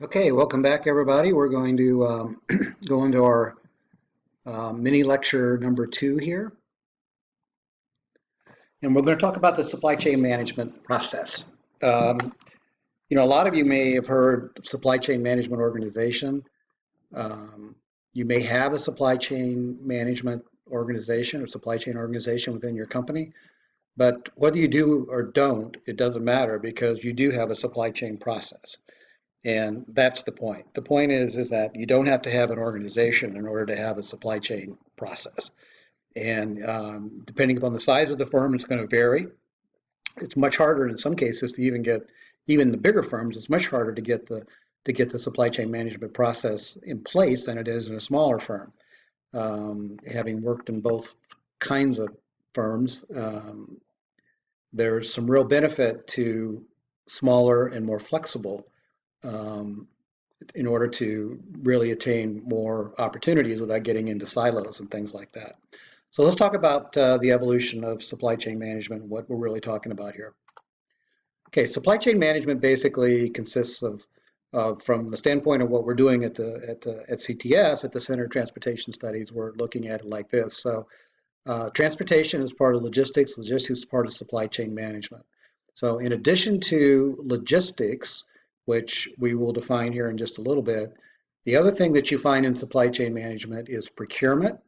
Okay, welcome back, everybody. We're going to go into our mini lecture number 2 here. And we're going to talk about the supply chain management process. A lot of you may have heard supply chain management organization. You may have a supply chain management organization or supply chain organization within your company. But whether you do or don't, it doesn't matter because you do have a supply chain process. And that's the point. The point is that you don't have to have an organization in order to have a supply chain process. And depending upon the size of the firm, it's going to vary. It's much harder in some cases to even the bigger firms. It's much harder to get the supply chain management process in place than it is in a smaller firm. Having worked in both kinds of firms, there's some real benefit to smaller and more flexible um, in order to really attain more opportunities without getting into silos and things like that. So let's talk about the evolution of supply chain management, what we're really talking about here. Okay, supply chain management basically consists of, from the standpoint of what we're doing at CTS, at the Center of Transportation Studies, we're looking at it like this. So transportation is part of logistics is part of supply chain management. So in addition to logistics, which we will define here in just a little bit, the other thing that you find in supply chain management is procurement,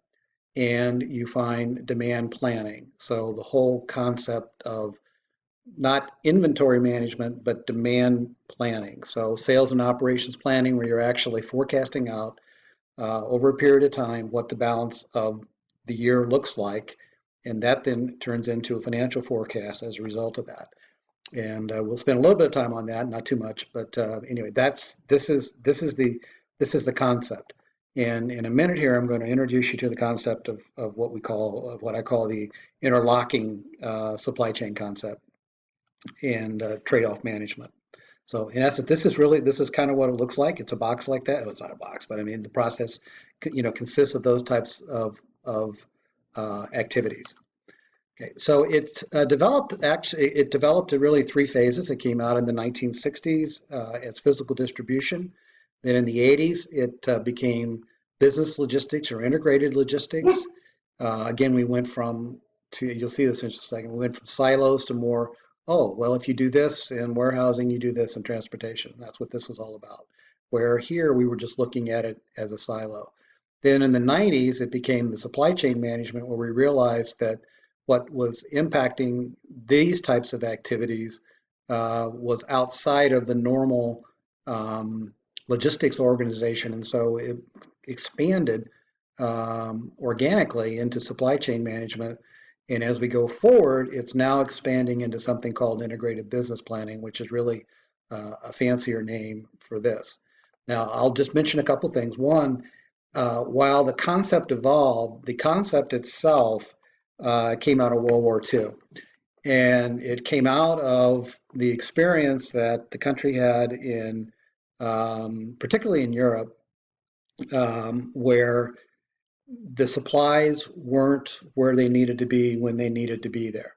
and you find demand planning. So the whole concept of not inventory management, but demand planning. So sales and operations planning, where you're actually forecasting out over a period of time what the balance of the year looks like, and that then turns into a financial forecast as a result of that. And we'll spend a little bit of time on that, not too much, but anyway, this is the concept. And in a minute here, I'm going to introduce you to the concept of what I call the interlocking supply chain concept and trade-off management. So in essence, this is kind of what it looks like. It's a box like that. Oh, it's not a box, but I mean the process, consists of those types of activities. Okay, so it developed in really three phases. It came out in the 1960s as physical distribution. Then in the 80s, it became business logistics or integrated logistics. Again, we went you'll see this in just a second, we went from silos to more, oh, well, if you do this in warehousing, you do this in transportation. That's what this was all about. Where here we were just looking at it as a silo. Then in the 90s, it became the supply chain management where we realized that what was impacting these types of activities was outside of the normal logistics organization. And so it expanded organically into supply chain management. And as we go forward, it's now expanding into something called integrated business planning, which is really a fancier name for this. Now, I'll just mention a couple things. One, while the concept evolved, the concept itself came out of World War II. And it came out of the experience that the country had particularly in Europe, where the supplies weren't where they needed to be when they needed to be there.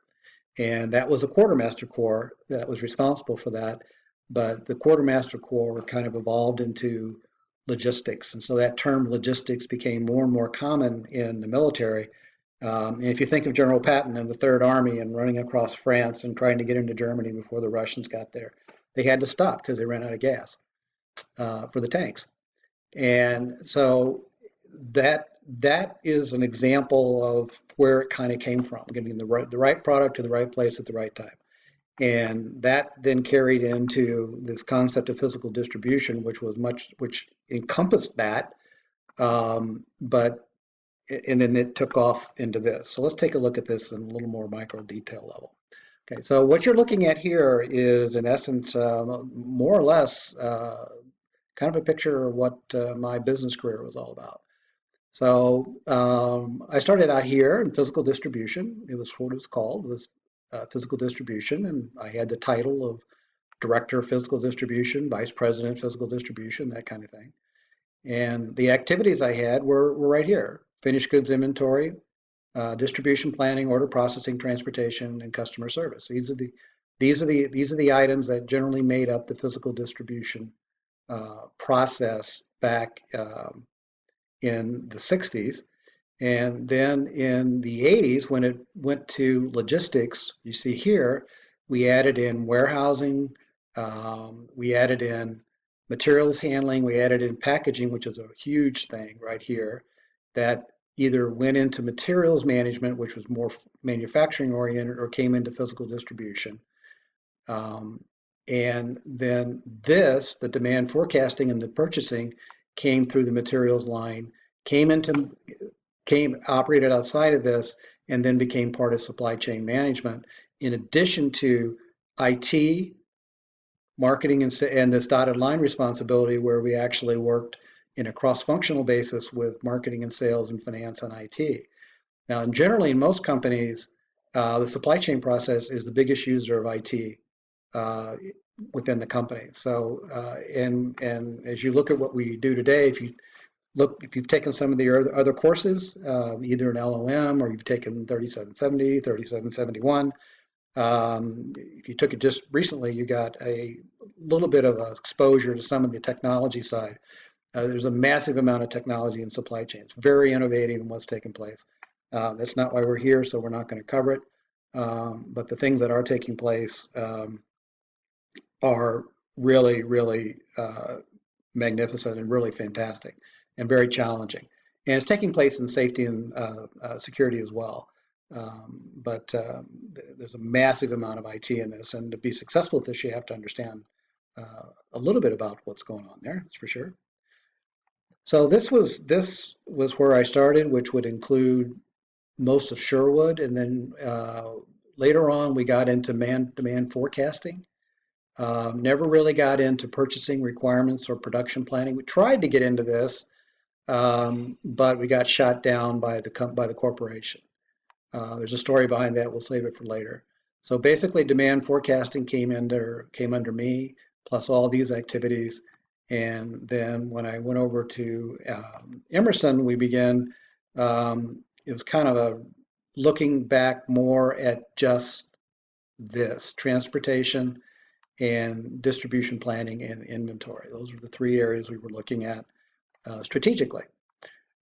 And that was a quartermaster corps that was responsible for that. But the quartermaster corps kind of evolved into logistics. And so that term logistics became more and more common in the military. And if you think of General Patton and the Third Army and running across France and trying to get into Germany before the Russians got there, they had to stop because they ran out of gas for the tanks. And so that is an example of where it kind of came from, getting the right product to the right place at the right time. And that then carried into this concept of physical distribution, which encompassed that, but and then it took off into this. So let's take a look at this in a little more micro detail level. Okay, so what you're looking at here is, in essence, more or less, kind of a picture of what my business career was all about. So I started out here in physical distribution. It was what it was called, was physical distribution, and I had the title of director of physical distribution, vice president of physical distribution, that kind of thing. And the activities I had were right here: finished goods inventory, distribution planning, order processing, transportation, and customer service. These are the items that generally made up the physical distribution process back in the 60s. And then in the 80s, when it went to logistics, you see here, we added in warehousing, we added in materials handling, we added in packaging, which is a huge thing right here, that either went into materials management, which was more manufacturing oriented, or came into physical distribution. And then this, the demand forecasting and the purchasing, came through the materials line, operated outside of this, and then became part of supply chain management, in addition to IT, marketing, and this dotted line responsibility, where we actually worked in a cross-functional basis with marketing and sales and finance and IT. Now, generally, in most companies, the supply chain process is the biggest user of IT within the company. So, and as you look at what we do today, if you've taken some of the other courses, either an LOM or you've taken 3770, 3771, if you took it just recently, you got a little bit of exposure to some of the technology side. There's a massive amount of technology in supply chain. It's very innovative in what's taking place. That's not why we're here, so we're not going to cover it. But the things that are taking place are really, really magnificent and really fantastic and very challenging. And it's taking place in safety and security as well. But there's a massive amount of IT in this, and to be successful with this, you have to understand a little bit about what's going on there, that's for sure. So this was where I started, which would include most of Sherwood, and then later on we got into demand forecasting. Never really got into purchasing requirements or production planning. We tried to get into this, but we got shot down by the corporation. There's a story behind that. We'll save it for later. So basically, demand forecasting came under me, plus all these activities. And then when I went over to Emerson, we began. It was kind of a looking back more at just this transportation and distribution planning and inventory. Those were the three areas we were looking at strategically,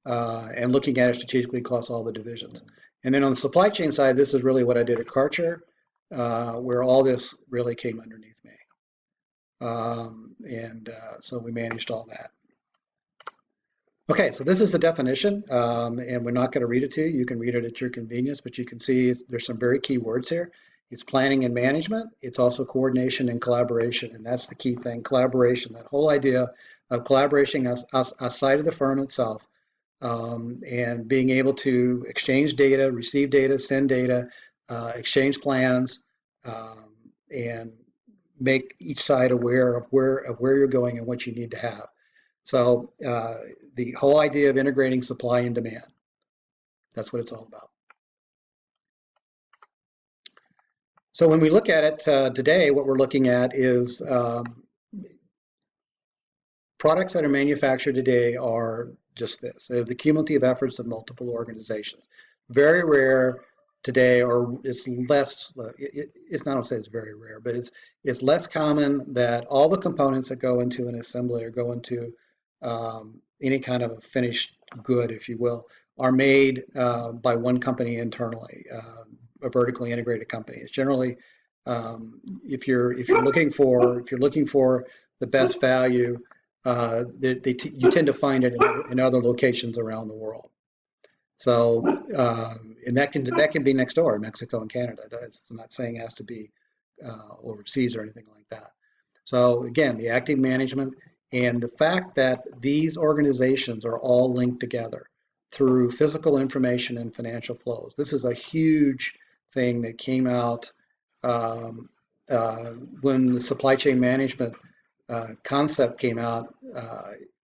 and looking at it strategically across all the divisions. And then on the supply chain side, this is really what I did at Karcher, where all this really came underneath me. So we managed all that. Okay, so this is the definition, and we're not going to read it to you. You can read it at your convenience, but you can see there's some very key words here. It's planning and management. It's also coordination and collaboration, and that's the key thing, collaboration. That whole idea of collaboration outside of the firm itself, and being able to exchange data, receive data, send data, exchange plans, and make each side aware of where you're going and what you need to have. So the whole idea of integrating supply and demand, that's what it's all about. So when we look at it today, what we're looking at is products that are manufactured today are just this. They're the cumulative efforts of multiple organizations. Very rare today, or it's less, it's not to say it's very rare, but it's less common that all the components that go into an assembly or go into any kind of a finished good, if you will, are made by one company internally, a vertically integrated company. It's generally, if you're looking for the best value, you tend to find it in other locations around the world. So, and that can be next door, Mexico and Canada. I'm not saying it has to be overseas or anything like that. So again, the active management and the fact that these organizations are all linked together through physical information and financial flows. This is a huge thing that came out when the supply chain management concept came out,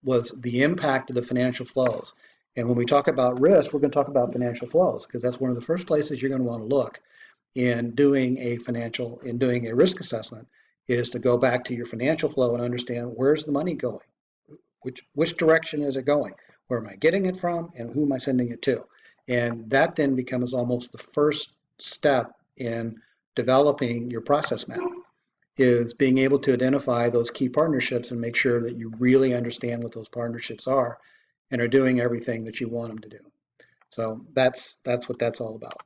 was the impact of the financial flows. And when we talk about risk, we're going to talk about financial flows, because that's one of the first places you're going to want to look in doing a risk assessment, is to go back to your financial flow and understand, where's the money going? Which direction is it going? Where am I getting it from, and who am I sending it to? And that then becomes almost the first step in developing your process map. is being able to identify those key partnerships and make sure that you really understand what those partnerships are and are doing everything that you want them to do. So that's what that's all about.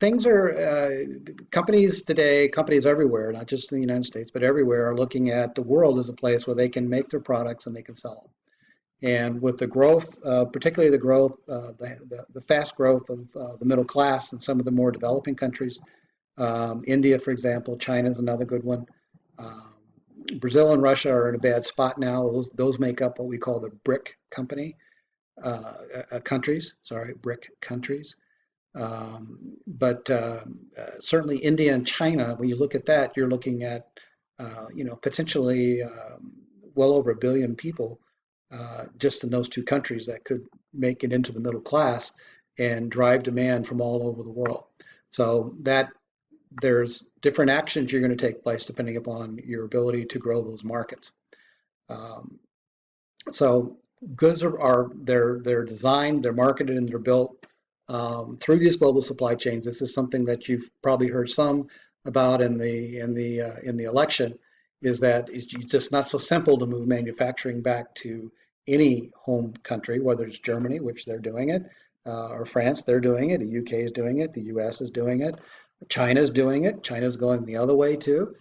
Things are, companies today, companies everywhere, not just in the United States, but everywhere, are looking at the world as a place where they can make their products and they can sell them. And with the growth, particularly the growth, the fast growth of the middle class in some of the more developing countries, India, for example, China is another good one. Brazil and Russia are in a bad spot now. Those make up what we call the BRIC countries. Sorry, BRIC countries. But certainly India and China, when you look at that, you're looking at potentially well over 1 billion people just in those two countries that could make it into the middle class and drive demand from all over the world. So that there's different actions you're going to take place depending upon your ability to grow those markets. So goods they're designed, they're marketed, and they're built through these global supply chains. This is something that you've probably heard some about in the election. Is that it's just not so simple to move manufacturing back to any home country, whether it's Germany, which they're doing it, or France, they're doing it, the UK is doing it, the US is doing it, China's doing it, China's going the other way too,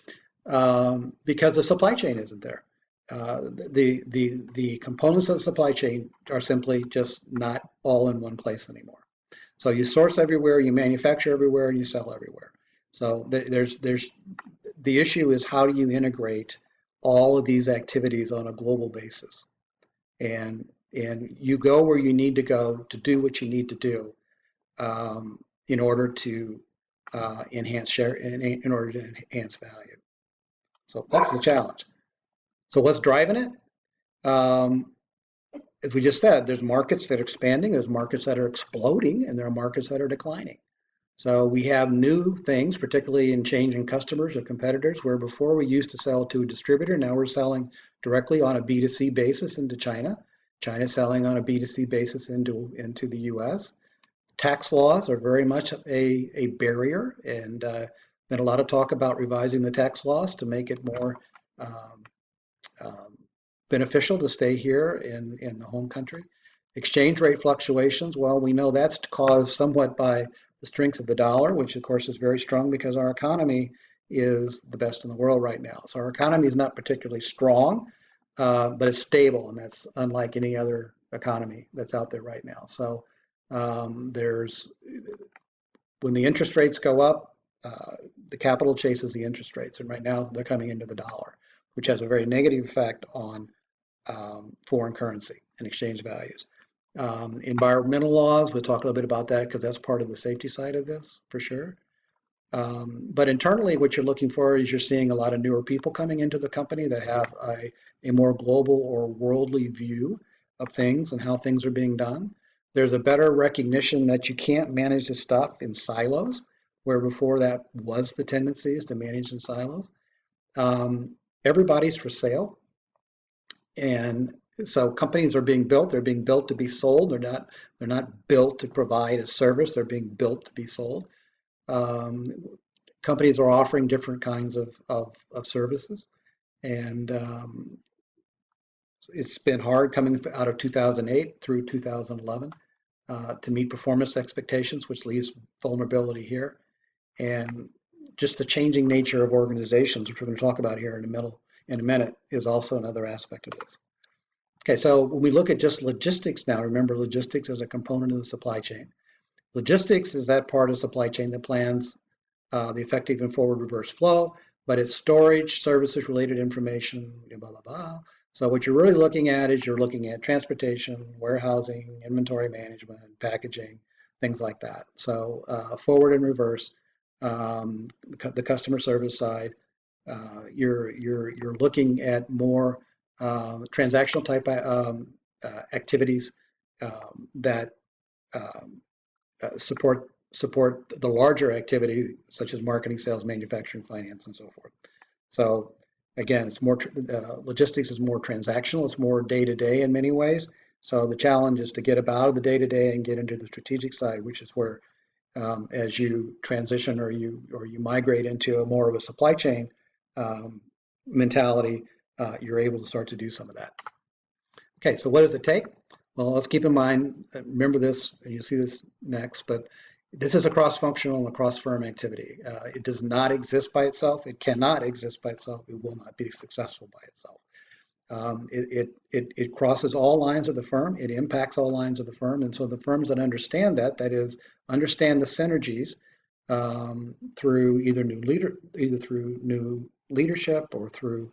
because the supply chain isn't there. The components of the supply chain are simply just not all in one place anymore. So you source everywhere, you manufacture everywhere, and you sell everywhere. So there's the issue is how do you integrate all of these activities on a global basis, and you go where you need to go to do what you need to do in order to enhance share, in order to enhance value. So that's the challenge. So what's driving it? As we just said, there's markets that are expanding, there's markets that are exploding, and there are markets that are declining. So we have new things, particularly in changing customers or competitors, where before we used to sell to a distributor, now we're selling directly on a B2C basis into China. China's selling on a B2C basis into the US. Tax laws are very much a barrier, and been a lot of talk about revising the tax laws to make it more beneficial to stay here in the home country. Exchange rate fluctuations, well, we know that's caused somewhat by the strength of the dollar, which of course is very strong because our economy is the best in the world right now. So our economy is not particularly strong, but it's stable, and that's unlike any other economy that's out there right now. So when the interest rates go up, the capital chases the interest rates, and right now they're coming into the dollar, which has a very negative effect on foreign currency and exchange values. Environmental laws, we'll talk a little bit about that because that's part of the safety side of this for sure. But internally, what you're looking for is you're seeing a lot of newer people coming into the company that have a more global or worldly view of things and how things are being done. There's a better recognition that you can't manage this stuff in silos, where before that was the tendency is to manage in silos. Everybody's for sale. And so companies are being built. They're being built to be sold. They're not built to provide a service. They're being built to be sold. Companies are offering different kinds of services, and it's been hard coming out of 2008 through 2011 to meet performance expectations, which leaves vulnerability here, and just the changing nature of organizations, which we're going to talk about here in a minute, is also another aspect of this. Okay, so when we look at just logistics now, remember logistics is a component of the supply chain. Logistics is that part of the supply chain that plans the effective and forward reverse flow, but it's storage, services related information, blah, blah, blah. So what you're really looking at is you're looking at transportation, warehousing, inventory management, packaging, things like that. So forward and reverse, the customer service side, you're looking at more transactional type activities that support the larger activity, such as marketing, sales, manufacturing, finance, and so forth. So again, it's more logistics is more transactional. It's more day-to-day in many ways. So the challenge is to get up out of the day-to-day and get into the strategic side, which is where as you transition or you migrate into a more of a supply chain mentality, you're able to start to do some of that. Okay, so what does it take? Well, let's keep in mind, remember this, and you'll see this next, but this is a cross-functional and cross-firm activity. It does not exist by itself. It cannot exist by itself. It will not be successful by itself. It crosses all lines of the firm. It impacts all lines of the firm. And so the firms that understand that, that is, understand the synergies through either through new leadership or through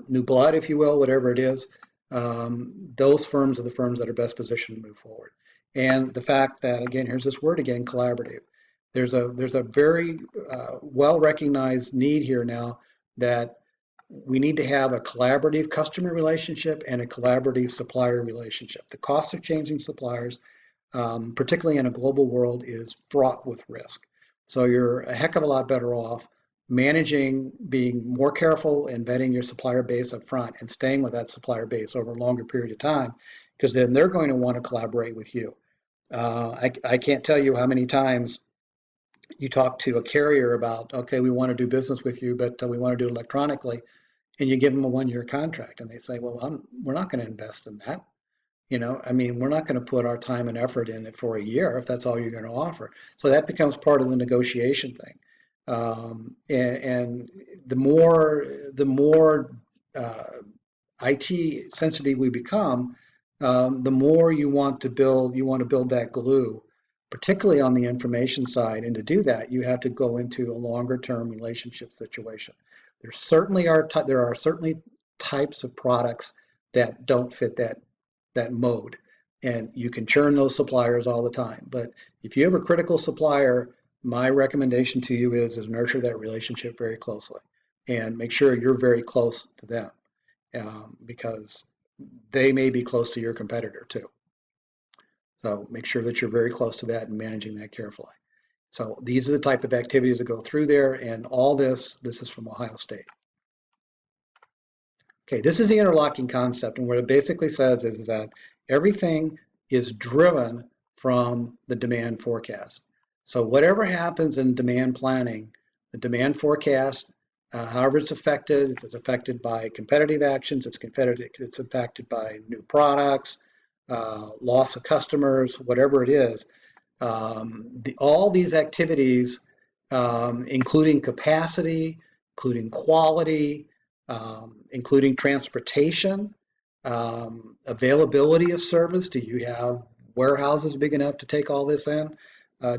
new blood, if you will, whatever it is, those firms are the firms that are best positioned to move forward. And the fact that, again, here's this word again, collaborative. There's a very well-recognized need here now that we need to have a collaborative customer relationship and a collaborative supplier relationship. The cost of changing suppliers, particularly in a global world, is fraught with risk. So you're a heck of a lot better off managing, being more careful and vetting your supplier base up front and staying with that supplier base over a longer period of time, because then they're going to want to collaborate with you. I can't tell you how many times you talk to a carrier about, okay, we want to do business with you, but we want to do it electronically, and you give them a 1-year contract, and they say, well, we're not going to invest in that. I mean, we're not going to put our time and effort in it for a year if that's all you're going to offer. So that becomes part of the negotiation thing. And the more IT sensitive we become, the more you want to build that glue, particularly on the information side. And to do that, you have to go into a longer term relationship situation. There are certainly types of products that don't fit that mode, and you can churn those suppliers all the time. But if you have a critical supplier, my recommendation to you is nurture that relationship very closely and make sure you're very close to them, because they may be close to your competitor too. So make sure that you're very close to that and managing that carefully. So these are the type of activities that go through there, and all this is from Ohio State. Okay, this is the interlocking concept, and what it basically says is that everything is driven from the demand forecast. So whatever happens in demand planning, the demand forecast, however it's affected, if it's affected by competitive actions, it's affected by new products, loss of customers, whatever it is, all these activities, including capacity, including quality, including transportation, availability of service. Do you have warehouses big enough to take all this in?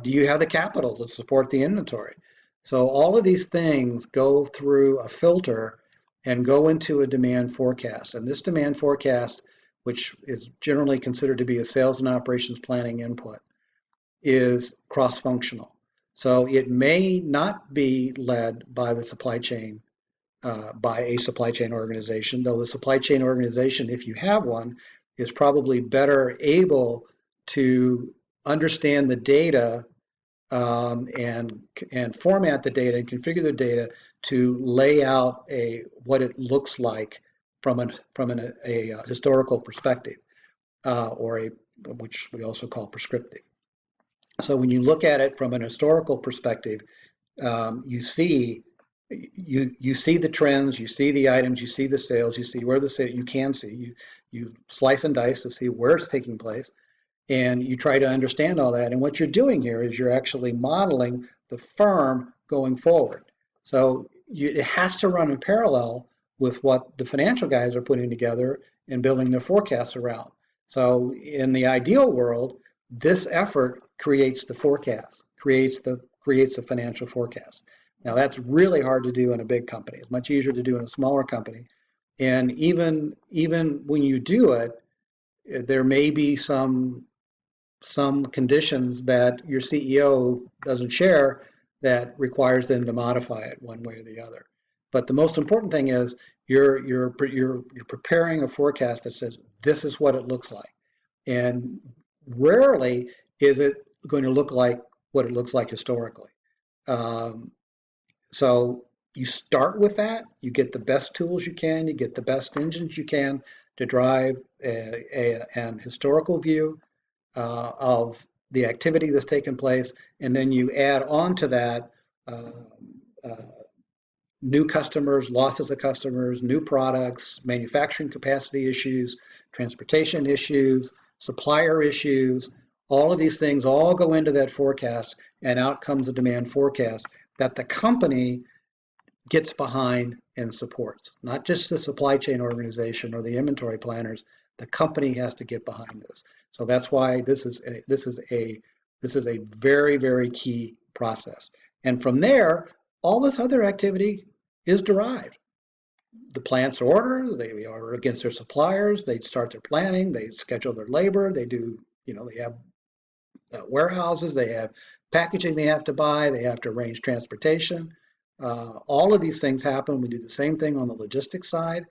Do you have the capital to support the inventory? So all of these things go through a filter and go into a demand forecast. And this demand forecast, which is generally considered to be a sales and operations planning input, is cross-functional. So it may not be led by the supply chain, by a supply chain organization, though the supply chain organization, if you have one, is probably better able to understand the data and format the data and configure the data to lay out what it looks like from a historical perspective, which we also call prescriptive. So when you look at it from an historical perspective, you see the trends, you see the items, you see the sales, you see where the sale, you slice and dice to see where it's taking place, and you try to understand all that. And what you're doing here is you're actually modeling the firm going forward. So it has to run in parallel with what the financial guys are putting together and building their forecasts around. So in the ideal world, this effort creates the forecast, creates the financial forecast. Now that's really hard to do in a big company. It's much easier to do in a smaller company. And even when you do it, there may be some conditions that your CEO doesn't share that requires them to modify it one way or the other. But the most important thing is you're preparing a forecast that says this is what it looks like. And rarely is it going to look like what it looks like historically. So you start with that, you get the best tools you can, you get the best engines you can to drive an historical view of the activity that's taken place, and then you add on to that new customers, losses of customers, new products, manufacturing capacity issues, transportation issues, supplier issues. All of these things all go into that forecast, and out comes a demand forecast that the company gets behind and supports. Not just the supply chain organization or the inventory planners. The company has to get behind this. So that's why this is a very, very key process. And from there, all this other activity is derived. The plants order, they order against their suppliers, they start their planning, they schedule their labor, they do, they have warehouses, they have packaging they have to buy, they have to arrange transportation. All of these things happen. We do the same thing on the logistics side,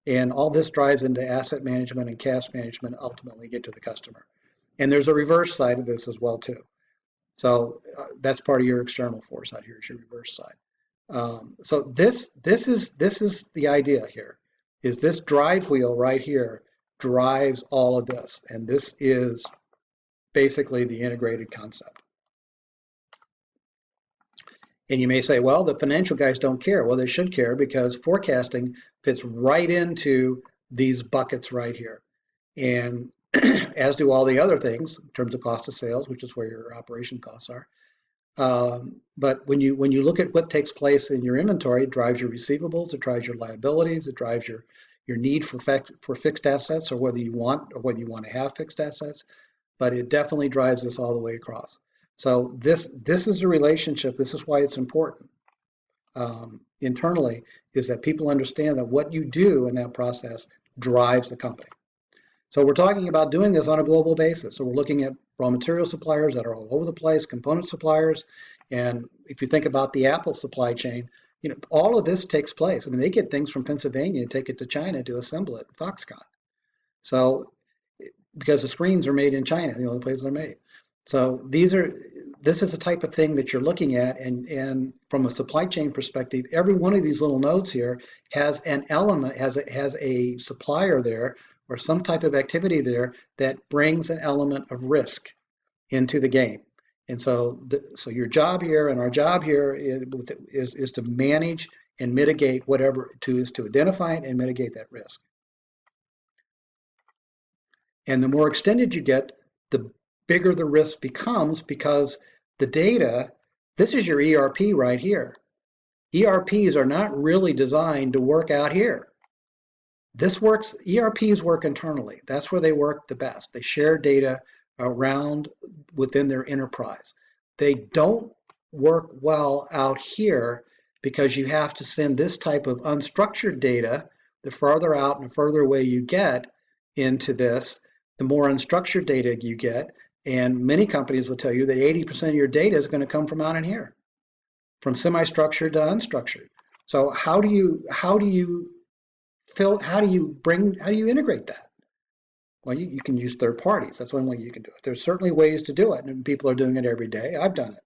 and all this drives into asset management and cash management, ultimately get to the customer. And there's a reverse side of this as well too. So that's part of your external foresight. Here's your reverse side. So this is the idea here, is this drive wheel right here drives all of this, and this is basically the integrated concept. And you may say, well, the financial guys don't care. Well, they should care, because forecasting fits right into these buckets right here, and as do all the other things in terms of cost of sales, which is where your operation costs are. But when you look at what takes place in your inventory, it drives your receivables, it drives your liabilities, it drives your need for fixed assets, or whether you want to have fixed assets. But it definitely drives this all the way across. So this is a relationship. This is why it's important internally, is that people understand that what you do in that process drives the company. So we're talking about doing this on a global basis. So we're looking at raw material suppliers that are all over the place, component suppliers. And if you think about the Apple supply chain, all of this takes place. I mean, they get things from Pennsylvania and take it to China to assemble it, Foxconn. So because the screens are made in China, the only place they're made. So this is the type of thing that you're looking at, and from a supply chain perspective, every one of these little nodes here has an element, has a supplier there, or some type of activity there that brings an element of risk into the game. And so your job here and our job here is to manage and mitigate whatever, to identify it and mitigate that risk. And the more extended you get, the bigger the risk becomes, because the data, this is your ERP right here. ERPs are not really designed to work out here. ERPs work internally. That's where they work the best. They share data around within their enterprise. They don't work well out here, because you have to send this type of unstructured data. The farther out and the further away you get into this, the more unstructured data you get. And many companies will tell you that 80% of your data is going to come from out in here, from semi-structured to unstructured. So how do you integrate that? Well, you can use third parties. That's one way you can do it. There's certainly ways to do it, and people are doing it every day. I've done it.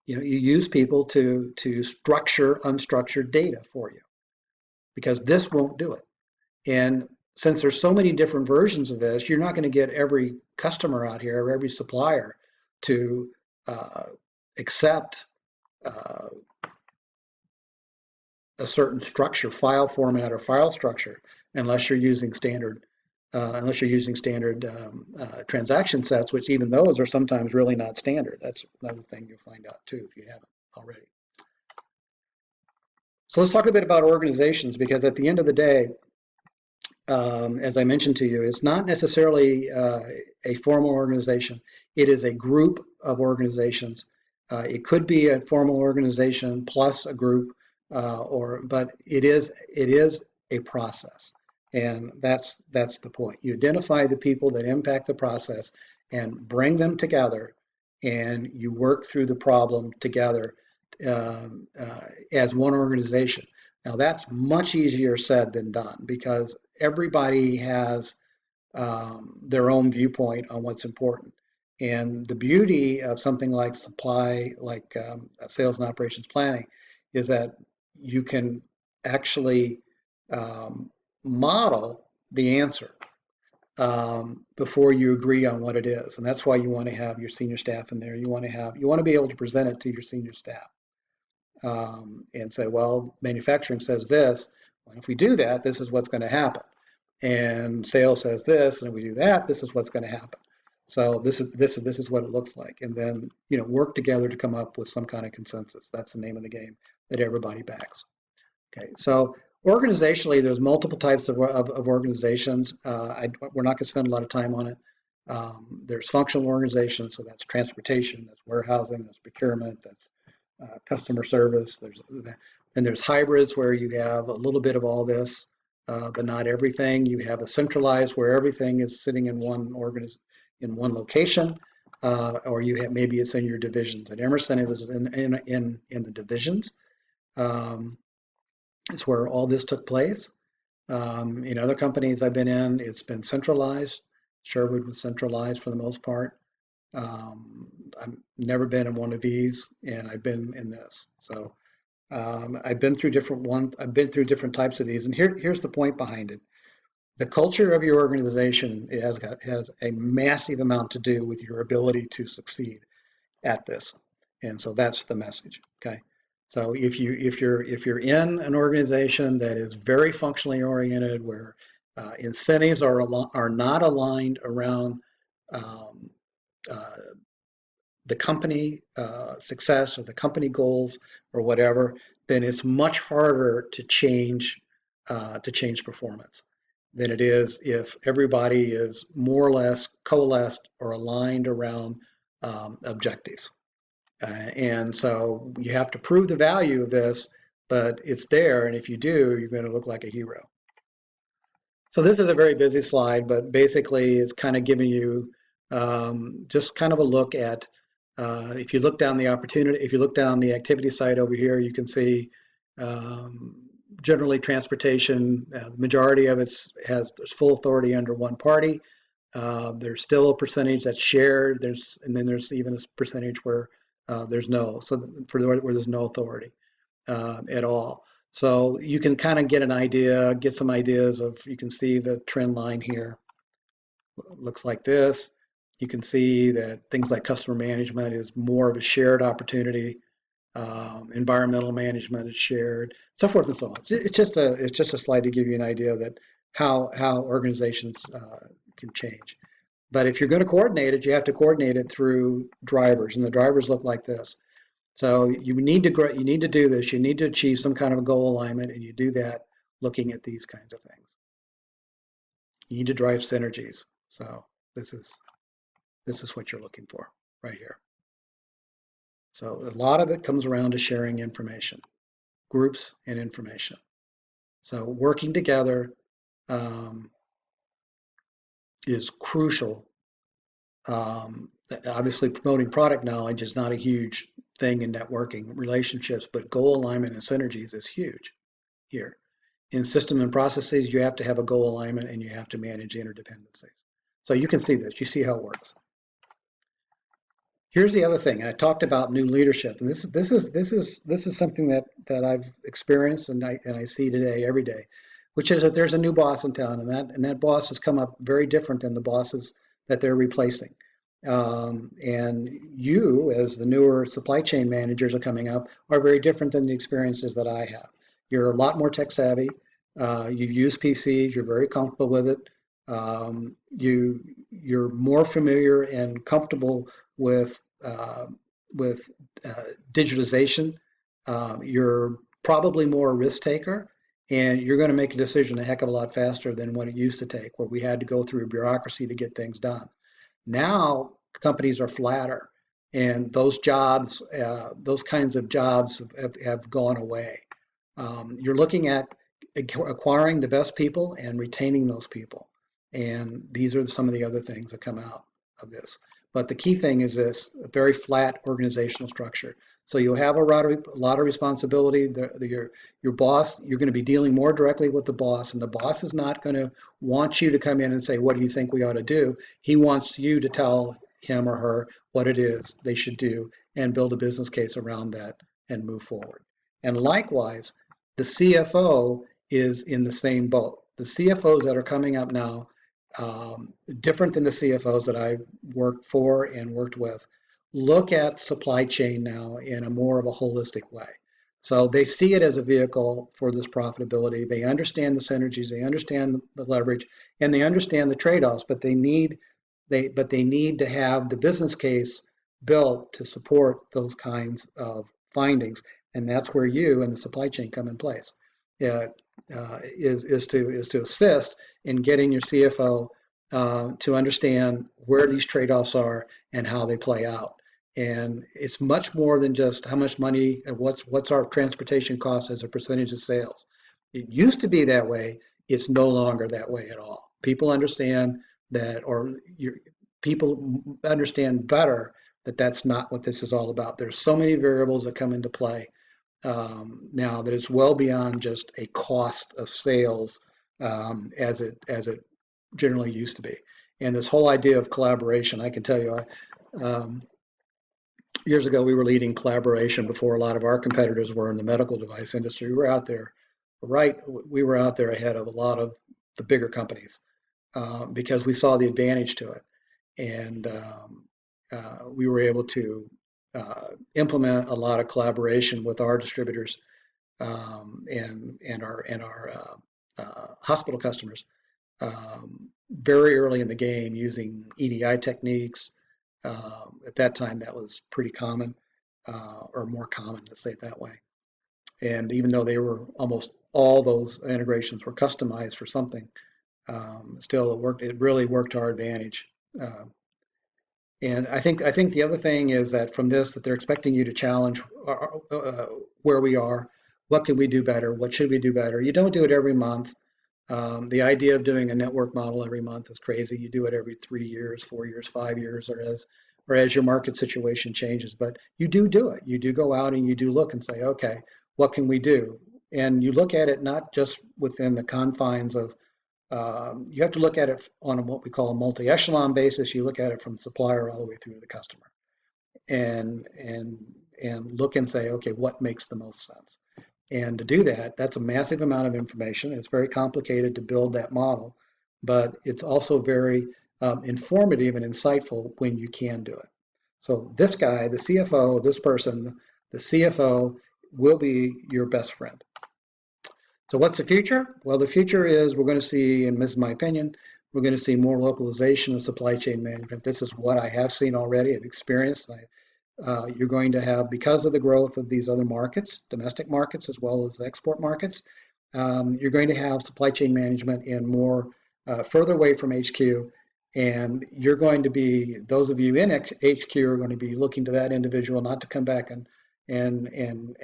You use people to structure unstructured data for you, because this won't do it. And since there's so many different versions of this, you're not going to get every customer out here or every supplier to accept a certain structure, file format or file structure, unless you're using standard transaction sets, which even those are sometimes really not standard. That's another thing you'll find out too if you haven't already. So let's talk a bit about organizations, because at the end of the day, as I mentioned to you, it's not necessarily a formal organization. It is a group of organizations. It could be a formal organization plus a group, but it is a process, and that's the point. You identify the people that impact the process and bring them together, and you work through the problem together as one organization. Now that's much easier said than done, because everybody has their own viewpoint on what's important. And the beauty of something like sales and operations planning is that you can actually model the answer. before you agree on what it is. And that's why you want to have your senior staff in there. You want to be able to present it to your senior staff and say, well, manufacturing says this. Well, if we do that, this is what's going to happen. And sales says this, and if we do that, this is what's going to happen. So this is what it looks like, and then work together to come up with some kind of consensus. That's the name of the game that everybody backs. Okay, so organizationally, there's multiple types of organizations. We're not going to spend a lot of time on it. There's functional organizations, so that's transportation, that's warehousing, that's procurement, that's customer service. There's hybrids where you have a little bit of all this, but not everything. You have a centralized where everything is sitting in one location, or you have maybe it's in your divisions. At Emerson, it was in the divisions. It's where all this took place. In other companies I've been in, it's been centralized. Sherwood was centralized for the most part. I've never been in one of these, and I've been in this. So I've been through different types of these, and here's the point behind it. The culture of your organization has a massive amount to do with your ability to succeed at this, and so that's the message. Okay, so if you're in an organization that is very functionally oriented, where incentives are not aligned around the company success or the company goals or whatever, then it's much harder to change performance than it is if everybody is more or less coalesced or aligned around objectives. And so you have to prove the value of this, but it's there, and if you do, you're going to look like a hero. So this is a very busy slide, but basically it's kind of giving you just kind of a look at, if you look down the opportunity, if you look down the activity side over here, you can see generally transportation, the majority of there's full authority under one party. There's still a percentage that's shared. And then there's even a percentage where there's no, so where there's no authority at all. So you can kind of get some ideas of, you can see the trend line here. Looks like this. You can see that things like customer management is more of a shared opportunity. Environmental management is shared, so forth and so on. It's just a slide to give you an idea that how organizations can change. But if you're going to coordinate it, you have to coordinate it through drivers, and the drivers look like this. So you need to do this. You need to achieve some kind of a goal alignment, and you do that looking at these kinds of things. You need to drive synergies. So this is what you're looking for right here. So a lot of it comes around to sharing information, groups and information. So working together is crucial. Obviously, promoting product knowledge is not a huge thing in networking relationships, but goal alignment and synergies is huge here. In system and processes, you have to have a goal alignment and you have to manage interdependencies. So you can see this. You see how it works. Here's the other thing. I talked about new leadership, and this is something that I've experienced and I see today every day, which is that there's a new boss in town, and that boss has come up very different than the bosses that they're replacing. And you, as the newer supply chain managers are coming up, are very different than the experiences that I have. You're a lot more tech savvy. You've used PCs. You're very comfortable with it. You're more familiar and comfortable with digitization. You're probably more a risk taker, and you're going to make a decision a heck of a lot faster than what it used to take, where we had to go through bureaucracy to get things done. Now companies are flatter, and those jobs, those kinds of jobs have gone away. You're looking at acquiring the best people and retaining those people. And these are some of the other things that come out of this. But the key thing is this: a very flat organizational structure. So you'll have a lot of responsibility. Your boss, you're going to be dealing more directly with the boss, and the boss is not going to want you to come in and say, what do you think we ought to do? He wants you to tell him or her what it is they should do and build a business case around that and move forward. And likewise, the CFO is in the same boat. The CFOs that are coming up now different than the CFOs that I worked for and worked with, look at supply chain now in a more of a holistic way. So they see it as a vehicle for this profitability. They understand the synergies, they understand the leverage, and they understand the trade-offs, but they need to have the business case built to support those kinds of findings, and that's where you and the supply chain come in place. Uh, is to assist in getting your CFO to understand where these trade-offs are and how they play out. And it's much more than just how much money and what's our transportation cost as a percentage of sales. It used to be that way. It's no longer that way at all. People understand that, or people understand better that that's not what this is all about. There's so many variables that come into play now that it's well beyond just a cost of sales as it generally used to be. And this whole idea of collaboration, I can tell you, years ago we were leading collaboration before a lot of our competitors were in the medical device industry. We were out there ahead of a lot of the bigger companies because we saw the advantage to it, and we were able to implement a lot of collaboration with our distributors and our hospital customers very early in the game using EDI techniques. At that time, that was pretty common, or more common, let's say it that way. And even though they were almost all those integrations were customized for something, still it worked. It really worked to our advantage. And I think the other thing is that from this, that they're expecting you to challenge where we are. What can we do better? What should we do better? You don't do it every month. The idea of doing a network model every month is crazy. You do it every 3 years, 4 years, 5 years, or as your market situation changes. But you do it. You do go out and you do look and say, okay, what can we do? And you look at it not just within the confines of you have to look at it on what we call a multi-echelon basis. You look at it from supplier all the way through to the customer, and look and say, okay, what makes the most sense? And to do that, that's a massive amount of information. It's very complicated to build that model, but it's also very informative and insightful when you can do it. So this guy, the CFO, this person, the CFO will be your best friend. So what's the future? Well, the future is we're going to see, and this is my opinion, we're going to see more localization of supply chain management. This is what I have seen already, I've experienced. You're going to have, because of the growth of these other markets, domestic markets as well as the export markets, you're going to have supply chain management in more further away from HQ. And you're going to be, those of you in HQ are going to be looking to that individual not to come back and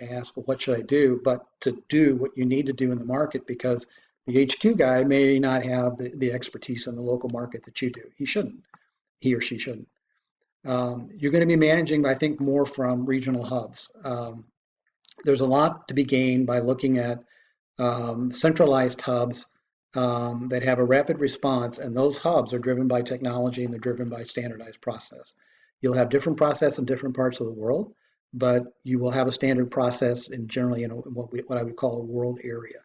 ask, well, what should I do? But to do what you need to do in the market, because the HQ guy may not have the expertise in the local market that you do. He or she shouldn't. You're going to be managing, I think, more from regional hubs. There's a lot to be gained by looking at centralized hubs that have a rapid response, and those hubs are driven by technology and they're driven by standardized process. You'll have different process in different parts of the world, but you will have a standard process in generally in what I would call a world area.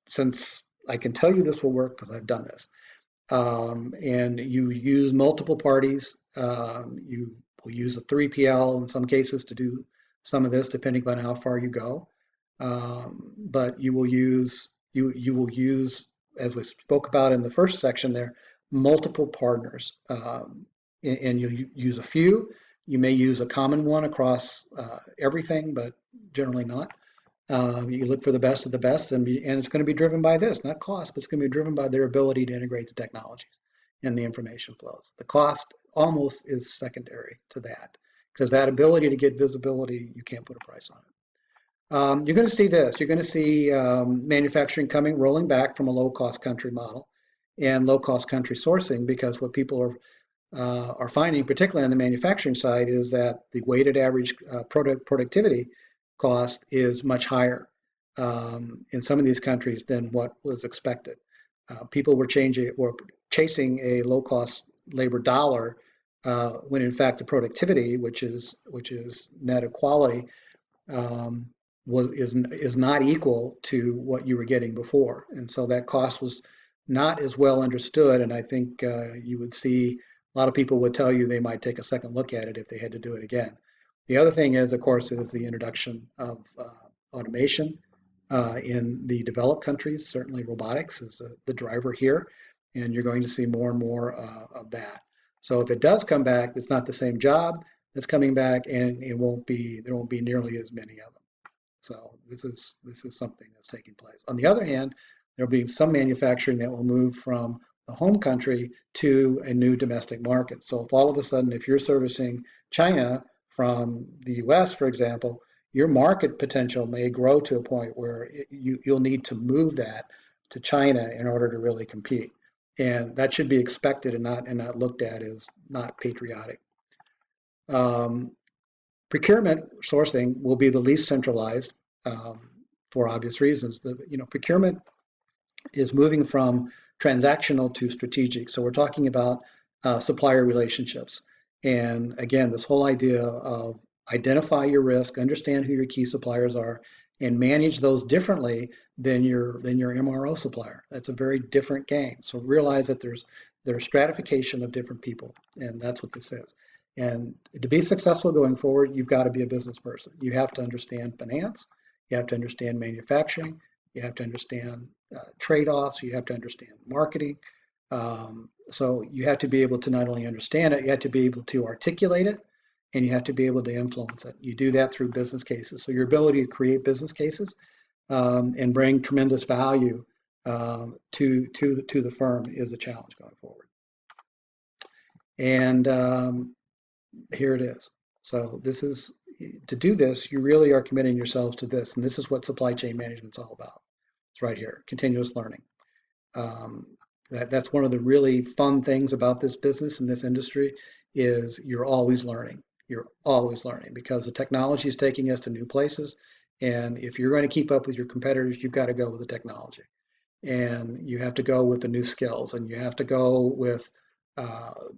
Since I can tell you this will work because I've done this, and you use multiple parties, you will use a 3PL in some cases to do some of this, depending upon how far you go. But you will use, as we spoke about in the first section there, multiple partners, and you use a few. You may use a common one across everything, but generally not. You look for the best of the best, and it's going to be driven by this, not cost, but it's going to be driven by their ability to integrate the technologies and the information flows. The cost almost is secondary to that, because that ability to get visibility, you can't put a price on it. You're going to see this. You're going to see manufacturing rolling back from a low-cost country model and low-cost country sourcing, because what people are finding, particularly on the manufacturing side, is that the weighted average productivity cost is much higher in some of these countries than what was expected. People were chasing a low-cost labor dollar when in fact the productivity, which is net equality, is not equal to what you were getting before, and so that cost was not as well understood. And I think you would see a lot of people would tell you they might take a second look at it if they had to do it again. The other thing is, of course, is the introduction of automation in the developed countries. Certainly, robotics is the driver here, and you're going to see more and more of that. So if it does come back, it's not the same job that's coming back, and there won't be nearly as many of them. So this is something that's taking place. On the other hand, there'll be some manufacturing that will move from the home country to a new domestic market. So if all of a sudden, if you're servicing China from the US, for example, your market potential may grow to a point where you'll need to move that to China in order to really compete. And that should be expected and not looked at as not patriotic. Procurement sourcing will be the least centralized for obvious reasons. Procurement is moving from transactional to strategic. So we're talking about supplier relationships. And again, this whole idea of identify your risk, understand who your key suppliers are, and manage those differently than your MRO supplier. That's a very different game. So realize that there's stratification of different people, and that's what this is. And to be successful going forward, you've got to be a business person. You have to understand finance, you have to understand manufacturing, you have to understand trade-offs, you have to understand marketing. So you have to be able to not only understand it, you have to be able to articulate it, and you have to be able to influence it. You do that through business cases. So your ability to create business cases and bring tremendous value to the firm is a challenge going forward. And here it is. So this is, to do this, you really are committing yourselves to this, and this is what supply chain management is all about. It's right here, continuous learning. That's one of the really fun things about this business and this industry is you're always learning. You're always learning because the technology is taking us to new places, and if you're going to keep up with your competitors, you've got to go with the technology, and you have to go with the new skills, and you have to go with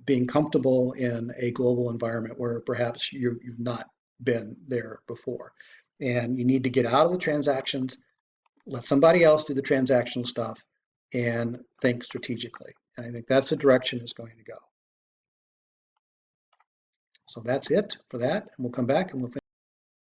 being comfortable in a global environment where perhaps you've not been there before. And you need to get out of the transactions, let somebody else do the transactional stuff, and think strategically. And I think that's the direction it's going to go. So that's it for that. And we'll come back and we'll